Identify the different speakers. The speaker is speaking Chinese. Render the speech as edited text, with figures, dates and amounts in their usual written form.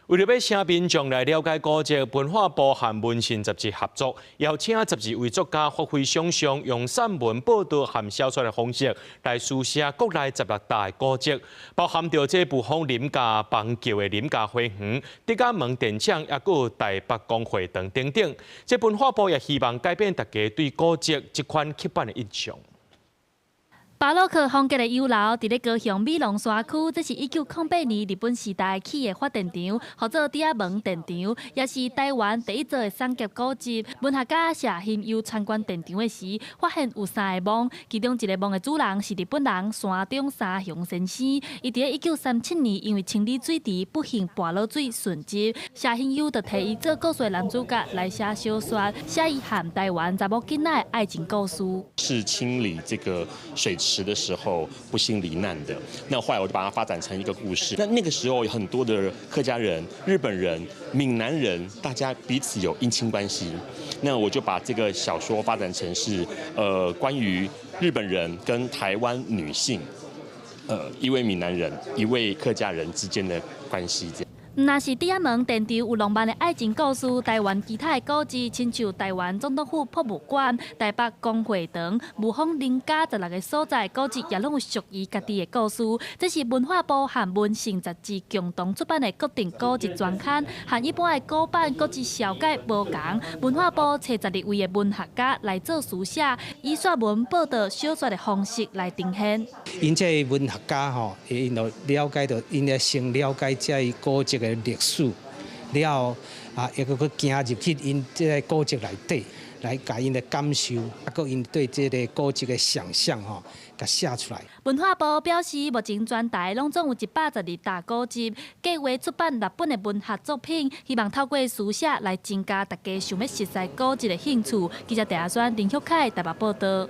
Speaker 1: 为了要请民众来了解古迹，文化部和文信杂志合作，邀请12位作家发挥想象，用散文、报道和小说的方式来书写国内16大古迹，包含着这部分林家邦桥的林家花园、德家门电厂，也有台北公会堂等等。这文化部也希望改变大家对古迹这款刻板的印象。
Speaker 2: 巴洛克风格的酒楼，伫咧高雄美浓山区，这是1908年日本时代起的发电厂，或做第一门电厂，也是台湾第一座的三级古迹。文学家谢欣悠参观电厂的时，发现有3个墓，其中一个墓的主人是日本人山中三雄先生。伊伫咧1937年因为清理水池不幸跋落水殉职，谢欣悠就提伊做故事的男主角来写小说，写伊和台湾查某囡仔的爱情故事。
Speaker 3: 是清理这个水池的时候不幸罹难的。那后来我就把它发展成一个故事。那个时候有很多的客家人、日本人、闽南人，大家彼此有姻亲关系。那我就把这个小说发展成是关于日本人跟台湾女性，一位闽南人、一位客家人之间的关系这样。
Speaker 2: 若是第一门电厂有浪漫的爱情故事，台湾其他的古迹，亲像台湾总统府博物馆、台北公会堂、雾峰林家16个所在古迹，也拢有属于家己的故事。这是文化部和文信杂志共同出版的固定古迹专刊，和一般的古版古迹小解无同。文化部找12位的文学家来做书写，以散文、报道、小说的方式来呈现。
Speaker 4: 因这文学家吼，因就了解到，因咧先了解这古迹的历史，了啊，又搁行入去因这个古迹内底，来甲因的感受，啊，搁因对这个古迹的想象吼，甲写出来。
Speaker 2: 文化部表示，目前全台拢总有112大古迹，计划出版6本的文学作品，希望透过书写来增加大家想要熟悉古迹的兴趣。记者戴亚轩、林旭凯台北报道。